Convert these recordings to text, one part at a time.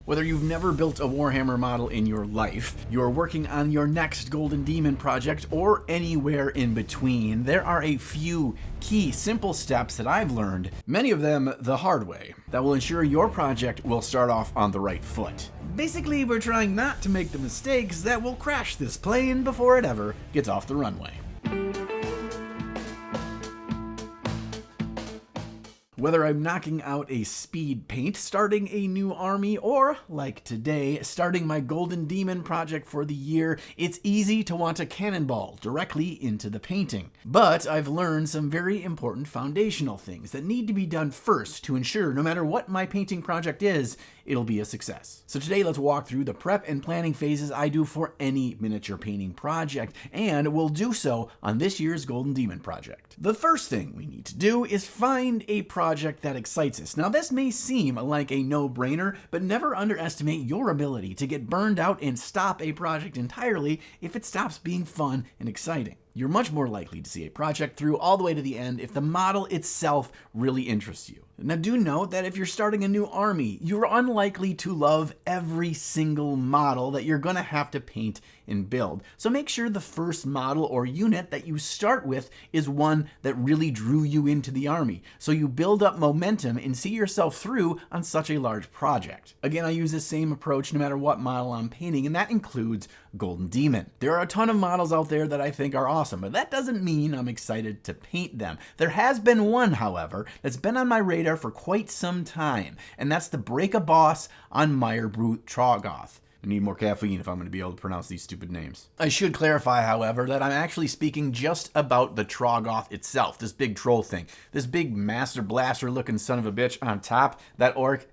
Whether you've never built a Warhammer model in your life, you're working on your next Golden Demon project, or anywhere in between, there are a few key simple steps that I've learned, many of them the hard way, that will ensure your project will start off on the right foot. Basically, we're trying not to make the mistakes that will crash this plane before it ever gets off the runway. Whether I'm knocking out a speed paint, starting a new army, or, like today, starting my Golden Demon project for the year, it's easy to want to cannonball directly into the painting. But I've learned some very important foundational things that need to be done first to ensure no matter what my painting project is, it'll be a success. So today let's walk through the prep and planning phases I do for any miniature painting project, and we'll do so on this year's Golden Demon project. The first thing we need to do is find a project that excites us. Now this may seem like a no-brainer, but never underestimate your ability to get burned out and stop a project entirely if it stops being fun and exciting. You're much more likely to see a project through all the way to the end if the model itself really interests you. Now do note that if you're starting a new army, you're unlikely to love every single model that you're going to have to paint and build. So make sure the first model or unit that you start with is one that really drew you into the army, so you build up momentum and see yourself through on such a large project. Again, I use the same approach no matter what model I'm painting, and that includes Golden Demon. There are a ton of models out there that I think are awesome, but that doesn't mean I'm excited to paint them. There has been one, however, that's been on my radar for quite some time, and that's the Break a Boss on Meyer-Brute Troggoth. I need more caffeine if I'm going to be able to pronounce these stupid names. I should clarify, however, that I'm actually speaking just about the Troggoth itself, this big troll thing. This big master blaster looking son of a bitch on top, that orc,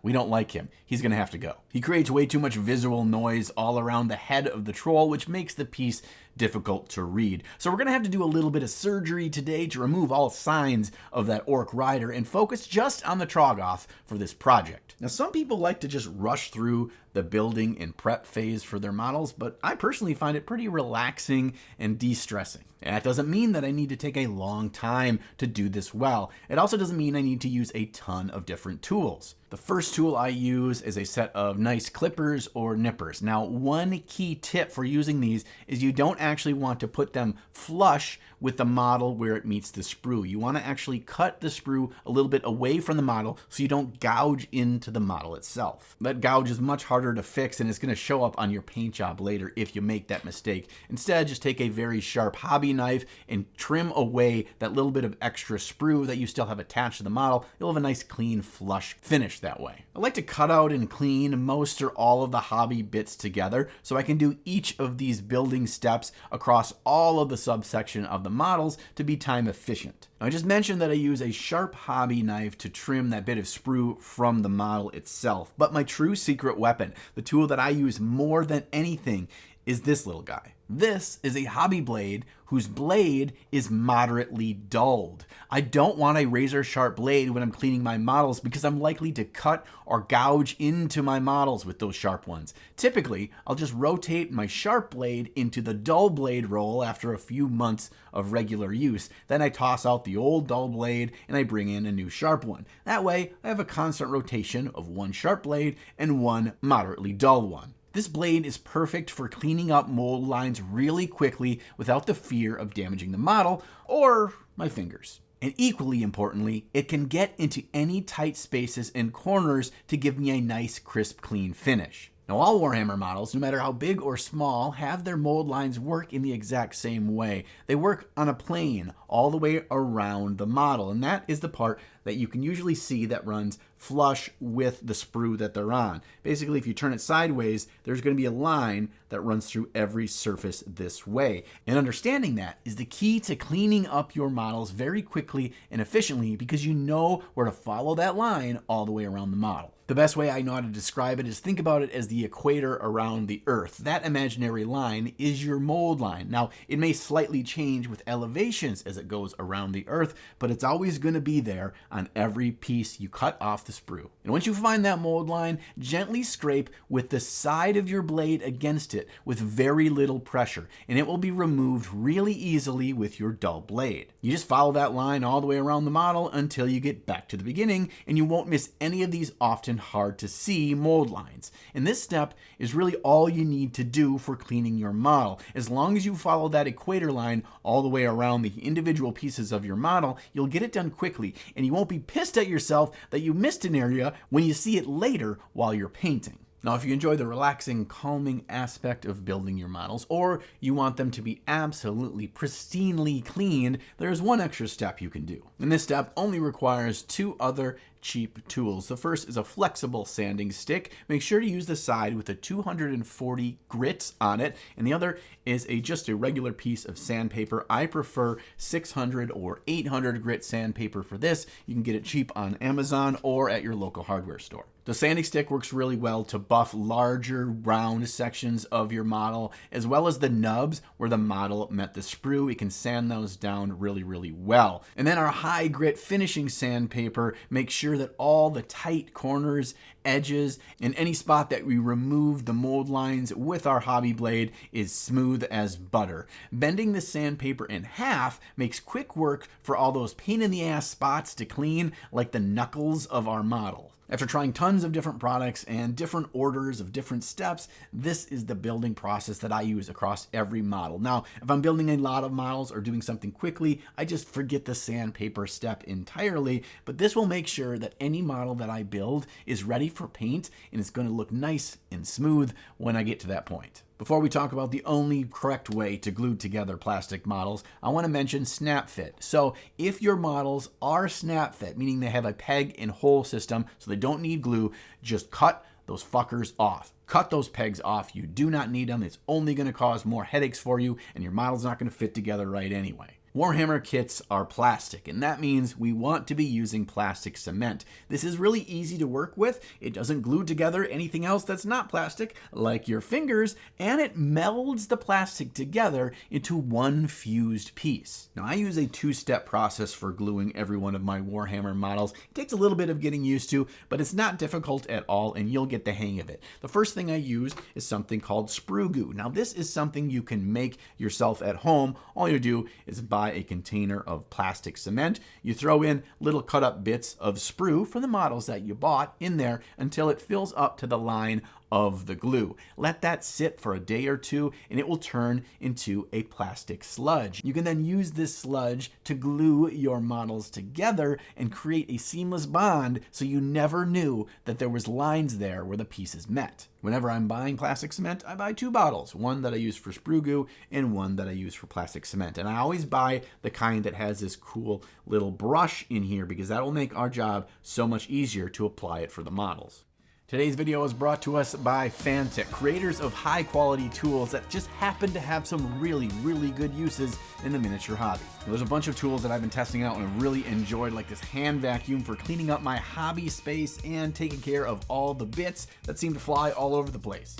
we don't like him. He's going to have to go. He creates way too much visual noise all around the head of the troll, which makes the piece difficult to read. So we're going to have to do a little bit of surgery today to remove all signs of that orc rider and focus just on the Troggoth for this project. Now some people like to just rush through the building and prep phase for their models, but I personally find it pretty relaxing and de-stressing. And that doesn't mean that I need to take a long time to do this well. It also doesn't mean I need to use a ton of different tools. The first tool I use is a set of nice clippers or nippers. Now, one key tip for using these is you don't actually want to put them flush with the model where it meets the sprue. You want to actually cut the sprue a little bit away from the model so you don't gouge into the model itself. That gouge is much harder to fix and it's going to show up on your paint job later if you make that mistake. Instead, just take a very sharp hobby knife and trim away that little bit of extra sprue that you still have attached to the model. You'll have a nice clean flush finish that way. I like to cut out and clean most or all of the hobby bits together so I can do each of these building steps across all of the subsection of the models to be time efficient. Now, I just mentioned that I use a sharp hobby knife to trim that bit of sprue from the model itself, but my true secret weapon, the tool that I use more than anything, is this little guy. This is a hobby blade whose blade is moderately dulled. I don't want a razor sharp blade when I'm cleaning my models because I'm likely to cut or gouge into my models with those sharp ones. Typically, I'll just rotate my sharp blade into the dull blade roll after a few months of regular use. Then I toss out the old dull blade and I bring in a new sharp one. That way, I have a constant rotation of one sharp blade and one moderately dull one. This blade is perfect for cleaning up mold lines really quickly without the fear of damaging the model or my fingers. And equally importantly, it can get into any tight spaces and corners to give me a nice, crisp, clean finish. Now, all Warhammer models, no matter how big or small, have their mold lines work in the exact same way. They work on a plane all the way around the model, and that is the part that you can usually see that runs flush with the sprue that they're on. Basically, if you turn it sideways, there's going to be a line that runs through every surface this way. And understanding that is the key to cleaning up your models very quickly and efficiently because you know where to follow that line all the way around the model. The best way I know how to describe it is think about it as the equator around the Earth. That imaginary line is your mold line. Now, it may slightly change with elevations as it goes around the Earth, but it's always going to be there on every piece you cut off the sprue. And once you find that mold line, gently scrape with the side of your blade against it with very little pressure, and it will be removed really easily with your dull blade. You just follow that line all the way around the model until you get back to the beginning, and you won't miss any of these often and hard to see mold lines. And this step is really all you need to do for cleaning your model. As long as you follow that equator line all the way around the individual pieces of your model, you'll get it done quickly, and you won't be pissed at yourself that you missed an area when you see it later while you're painting. Now, if you enjoy the relaxing, calming aspect of building your models, or you want them to be absolutely pristinely cleaned, there's one extra step you can do. And this step only requires two other cheap tools. The first is a flexible sanding stick. Make sure to use the side with a 240 grits on it, and the other is just a regular piece of sandpaper. I prefer 600 or 800 grit sandpaper for this. You can get it cheap on Amazon or at your local hardware store. The sanding stick works really well to buff larger round sections of your model, as well as the nubs where the model met the sprue. It can sand those down really, really well. And then our high grit finishing sandpaper makes sure that all the tight corners, edges, and any spot that we remove the mold lines with our hobby blade is smooth as butter. Bending the sandpaper in half makes quick work for all those pain in the ass spots to clean, like the knuckles of our model. After trying tons of different products and different orders of different steps, this is the building process that I use across every model. Now, if I'm building a lot of models or doing something quickly, I just forget the sandpaper step entirely, but this will make sure that any model that I build is ready for paint and it's going to look nice and smooth when I get to that point. Before we talk about the only correct way to glue together plastic models, I want to mention snap fit. So if your models are snap fit, meaning they have a peg and hole system so they don't need glue, just cut those fuckers off. Cut those pegs off. You do not need them. It's only going to cause more headaches for you, and your model's not going to fit together right anyway. Warhammer kits are plastic, and that means we want to be using plastic cement. This is really easy to work with. It doesn't glue together anything else that's not plastic, like your fingers, and it melds the plastic together into one fused piece. Now, I use a two-step process for gluing every one of my Warhammer models. It takes a little bit of getting used to, but it's not difficult at all, and you'll get the hang of it. The first thing I use is something called sprue goo. Now, this is something you can make yourself at home. All you do is buy a container of plastic cement. You throw in little cut up bits of sprue from the models that you bought in there until it fills up to the line of the glue. Let that sit for a day or two and it will turn into a plastic sludge. You can then use this sludge to glue your models together and create a seamless bond so you never knew that there was lines there where the pieces met. Whenever I'm buying plastic cement, I buy two bottles, one that I use for sprue goo and one that I use for plastic cement. And I always buy the kind that has this cool little brush in here because that will make our job so much easier to apply it for the models. Today's video is brought to us by Fantic, creators of high quality tools that just happen to have some really, really good uses in the miniature hobby. There's a bunch of tools that I've been testing out and I've really enjoyed, like this hand vacuum for cleaning up my hobby space and taking care of all the bits that seem to fly all over the place.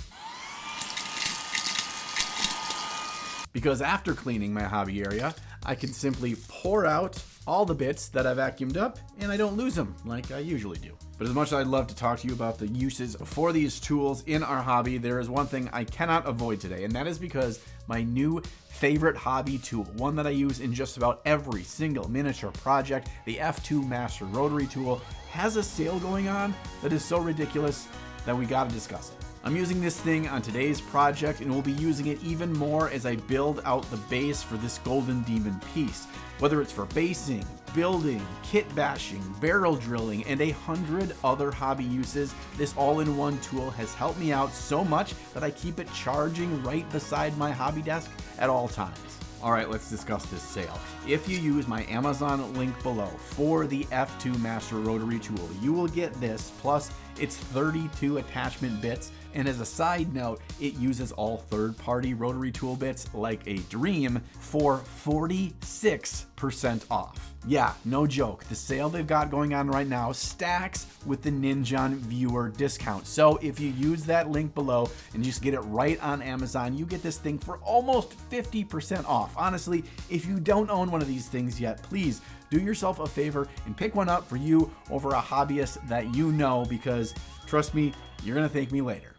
Because after cleaning my hobby area, I can simply pour out all the bits that I vacuumed up and I don't lose them like I usually do. But as much as I'd love to talk to you about the uses for these tools in our hobby, there is one thing I cannot avoid today, and that is because my new favorite hobby tool, one that I use in just about every single miniature project, the F2 Master Rotary Tool, has a sale going on that is so ridiculous that we gotta discuss it. I'm using this thing on today's project and we'll be using it even more as I build out the base for this Golden Demon piece. Whether it's for basing, building, kit bashing, barrel drilling, and 100 other hobby uses, this all-in-one tool has helped me out so much that I keep it charging right beside my hobby desk at all times. All right, let's discuss this sale. If you use my Amazon link below for the F2 Master Rotary Tool, you will get this plus its 32 attachment bits. And as a side note, it uses all third-party rotary tool bits like a dream for 46% off. Yeah, no joke. The sale they've got going on right now stacks with the Ninja viewer discount. So if you use that link below and just get it right on Amazon, you get this thing for almost 50% off. Honestly, if you don't own one of these things yet, please do yourself a favor and pick one up for you over a hobbyist that you know, because trust me, you're gonna thank me later.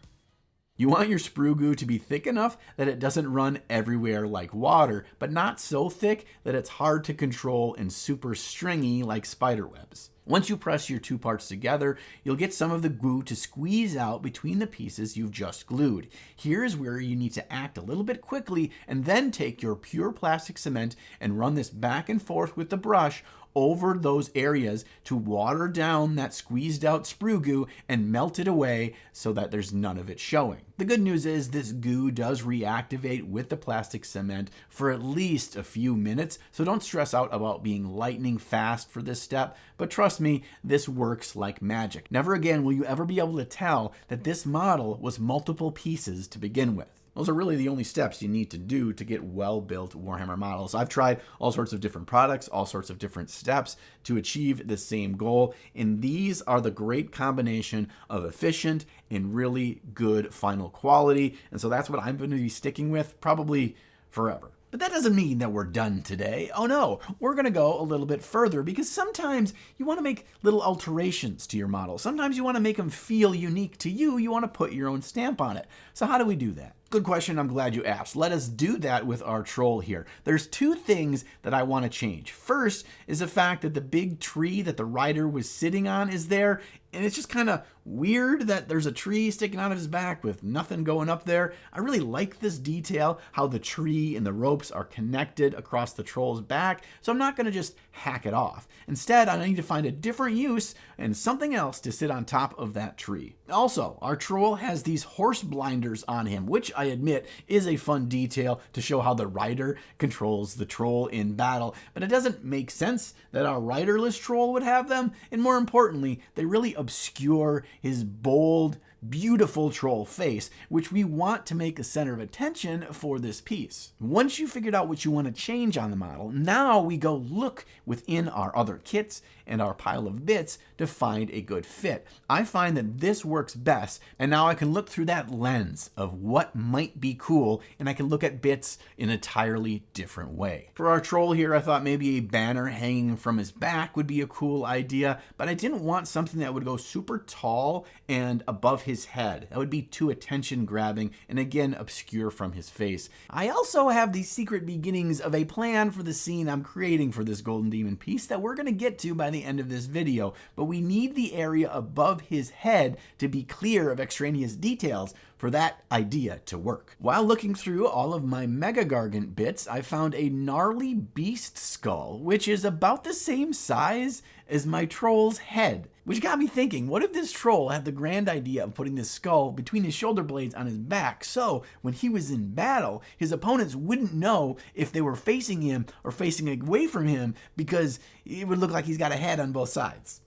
You want your sprue goo to be thick enough that it doesn't run everywhere like water, but not so thick that it's hard to control and super stringy like spider webs. Once you press your 2 parts together, you'll get some of the glue to squeeze out between the pieces you've just glued. Here's where you need to act a little bit quickly and then take your pure plastic cement and run this back and forth with the brush over those areas to water down that squeezed out sprue goo and melt it away so that there's none of it showing. The good news is this goo does reactivate with the plastic cement for at least a few minutes, so don't stress out about being lightning fast for this step, but trust me, this works like magic. Never again will you ever be able to tell that this model was multiple pieces to begin with. Those are really the only steps you need to do to get well-built Warhammer models. I've tried all sorts of different products, all sorts of different steps to achieve the same goal, and these are the great combination of efficient and really good final quality, and so that's what I'm going to be sticking with probably forever. But that doesn't mean that we're done today. Oh no, we're going to go a little bit further because sometimes you want to make little alterations to your model. Sometimes you want to make them feel unique to you. You want to put your own stamp on it. So how do we do that? Good question. I'm glad you asked. Let us do that with our troll here. There's 2 things that I want to change. First is the fact that the big tree that the rider was sitting on is there, and it's just kind of weird that there's a tree sticking out of his back with nothing going up there. I really like this detail, how the tree and the ropes are connected across the troll's back, so I'm not going to just hack it off. Instead, I need to find a different use and something else to sit on top of that tree. Also, our troll has these horse blinders on him, which I admit is a fun detail to show how the rider controls the troll in battle, but it doesn't make sense that our riderless troll would have them, and more importantly, they really obscure his bold, beautiful troll face, which we want to make a center of attention for this piece. Once you figured out what you want to change on the model, now we go look within our other kits and our pile of bits to find a good fit. I find that this works best, and now I can look through that lens of what might be cool, and I can look at bits in an entirely different way. For our troll here, I thought maybe a banner hanging from his back would be a cool idea, but I didn't want something that would go super tall and above his head. That would be too attention grabbing and again obscure from his face. I also have the secret beginnings of a plan for the scene I'm creating for this Golden Demon piece that we're going to get to by the end of this video, but we need the area above his head to be clear of extraneous details for that idea to work. While looking through all of my Mega Gargant bits, I found a gnarly beast skull, which is about the same size as my troll's head. Which got me thinking, what if this troll had the grand idea of putting this skull between his shoulder blades on his back, so when he was in battle, his opponents wouldn't know if they were facing him or facing away from him, because it would look like he's got a head on both sides.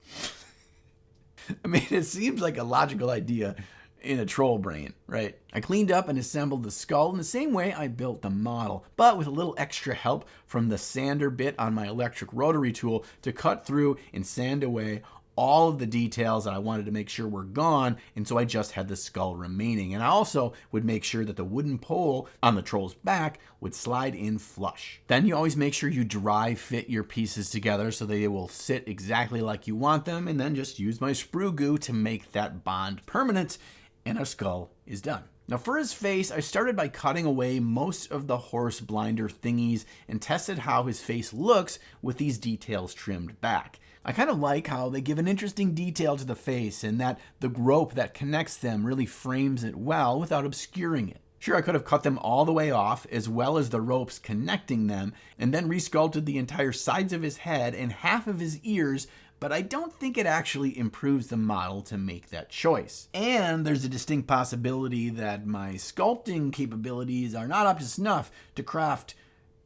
I mean, it seems like a logical idea in a troll brain, right? I cleaned up and assembled the skull in the same way I built the model, but with a little extra help from the sander bit on my electric rotary tool to cut through and sand away all of the details that I wanted to make sure were gone, and so I just had the skull remaining. And I also would make sure that the wooden pole on the troll's back would slide in flush. Then you always make sure you dry fit your pieces together so they will sit exactly like you want them, and then just use my sprue goo to make that bond permanent, and our skull is done. Now for his face, I started by cutting away most of the horse blinder thingies and tested how his face looks with these details trimmed back. I kind of like how they give an interesting detail to the face and that the rope that connects them really frames it well without obscuring it. Sure, I could have cut them all the way off as well as the ropes connecting them and then resculpted the entire sides of his head and half of his ears, but I don't think it actually improves the model to make that choice. And there's a distinct possibility that my sculpting capabilities are not up to snuff to craft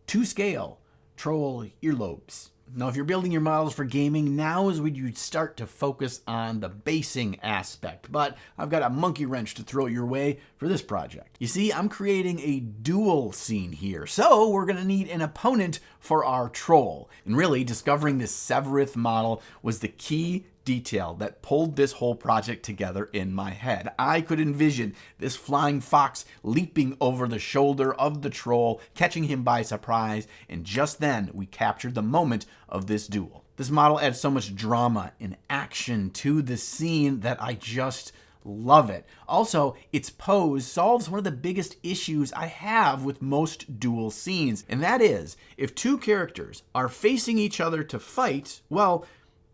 to scale troll earlobes. Now, if you're building your models for gaming, now is when you'd start to focus on the basing aspect, but I've got a monkey wrench to throw your way for this project. You see, I'm creating a duel scene here, so we're gonna need an opponent for our troll. And really, discovering this Severith model was the key detail that pulled this whole project together in my head. I could envision this flying fox leaping over the shoulder of the troll, catching him by surprise, and just then we captured the moment of this duel. This model adds so much drama and action to the scene that I just love it. Also, its pose solves one of the biggest issues I have with most duel scenes, and that is, if two characters are facing each other to fight, well,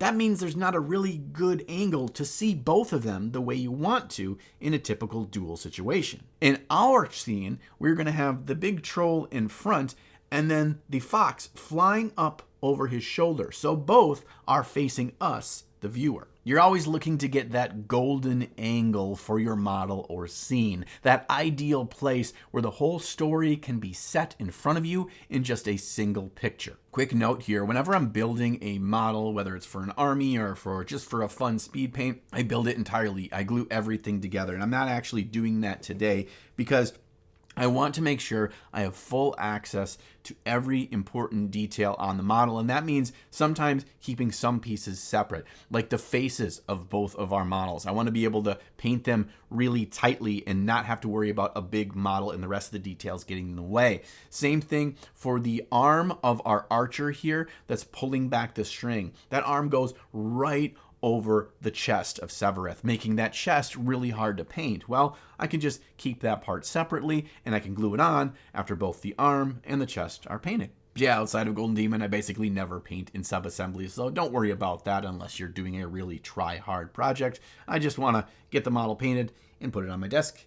That means there's not a really good angle to see both of them the way you want to in a typical duel situation. In our scene, we're going to have the big troll in front and then the fox flying up over his shoulder. So both are facing us, the viewer. You're always looking to get that golden angle for your model or scene, that ideal place where the whole story can be set in front of you in just a single picture. Quick note here, whenever I'm building a model, whether it's for an army or just for a fun speed paint, I build it entirely. I glue everything together, and I'm not actually doing that today because I want to make sure I have full access to every important detail on the model, and that means sometimes keeping some pieces separate, like the faces of both of our models. I want to be able to paint them really tightly and not have to worry about a big model and the rest of the details getting in the way. Same thing for the arm of our archer here that's pulling back the string. That arm goes right over the chest of Severeth, making that chest really hard to paint. Well, I can just keep that part separately and I can glue it on after both the arm and the chest are painted. Yeah, outside of Golden Demon, I basically never paint in sub-assemblies, so don't worry about that unless you're doing a really try-hard project. I just want to get the model painted and put it on my desk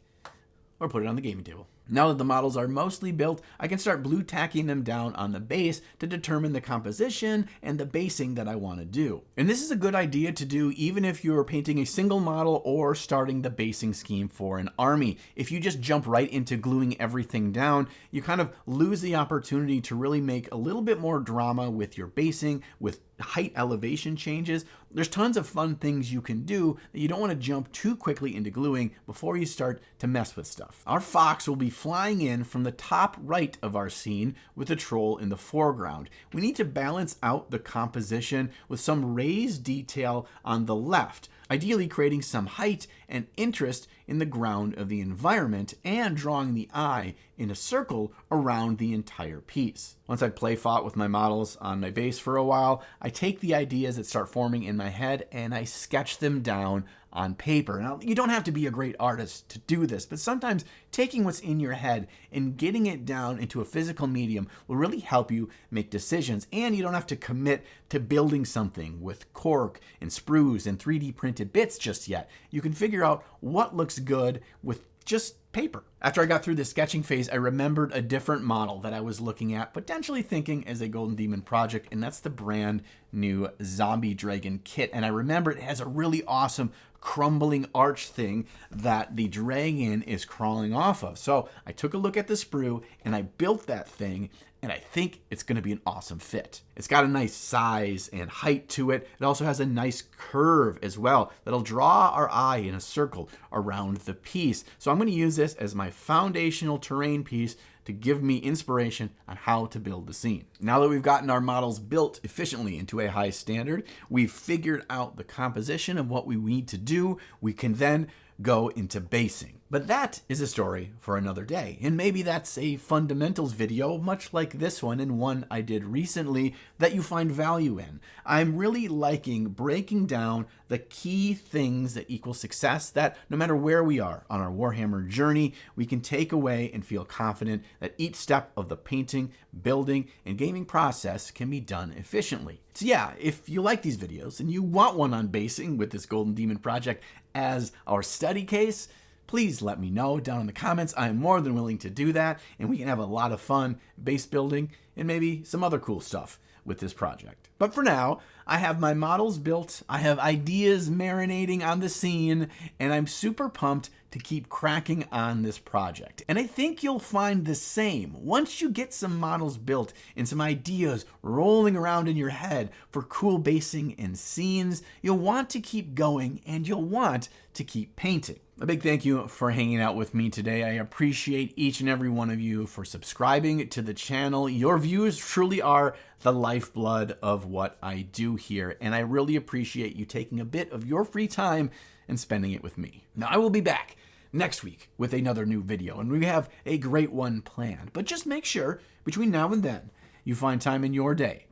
or put it on the gaming table. Now that the models are mostly built, I can start blue tacking them down on the base to determine the composition and the basing that I want to do. And this is a good idea to do even if you're painting a single model or starting the basing scheme for an army. If you just jump right into gluing everything down, you kind of lose the opportunity to really make a little bit more drama with your basing, with height elevation changes. There's tons of fun things you can do that you don't want to jump too quickly into gluing before you start to mess with stuff. Our fox will be flying in from the top right of our scene with the troll in the foreground. We need to balance out the composition with some raised detail on the left, ideally creating some height and interest in the ground of the environment and drawing the eye in a circle around the entire piece. Once I've play fought with my models on my base for a while, I take the ideas that start forming in my head and I sketch them down on paper. Now, you don't have to be a great artist to do this, but sometimes taking what's in your head and getting it down into a physical medium will really help you make decisions, and you don't have to commit to building something with cork and sprues and 3D printed bits just yet. You can figure out what looks good with just paper. After I got through the sketching phase, I remembered a different model that I was looking at, potentially thinking as a Golden Demon project, and that's the brand new Zombie Dragon kit. And I remember it has a really awesome crumbling arch thing that the dragon is crawling off of. So I took a look at the sprue and I built that thing, and I think it's going to be an awesome fit. It's got a nice size and height to it. It also has a nice curve as well that'll draw our eye in a circle around the piece. So I'm going to use this as my foundational terrain piece to give me inspiration on how to build the scene. Now that we've gotten our models built efficiently into a high standard, we've figured out the composition of what we need to do, we can then go into basing. But that is a story for another day. And maybe that's a fundamentals video, much like this one and one I did recently, that you find value in. I'm really liking breaking down the key things that equal success, that no matter where we are on our Warhammer journey, we can take away and feel confident that each step of the painting, building, and gaming process can be done efficiently. So yeah, if you like these videos and you want one on basing with this Golden Demon project as our study case, please let me know down in the comments. I am more than willing to do that, and we can have a lot of fun base building and maybe some other cool stuff with this project. But for now, I have my models built, I have ideas marinating on the scene, and I'm super pumped to keep cracking on this project. And I think you'll find the same. Once you get some models built and some ideas rolling around in your head for cool basing and scenes, you'll want to keep going and you'll want to keep painting. A big thank you for hanging out with me today. I appreciate each and every one of you for subscribing to the channel. Your views truly are the lifeblood of what I do here, and I really appreciate you taking a bit of your free time and spending it with me. Now, I will be back next week with another new video, and we have a great one planned. But just make sure, between now and then, you find time in your day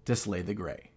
to slay the gray.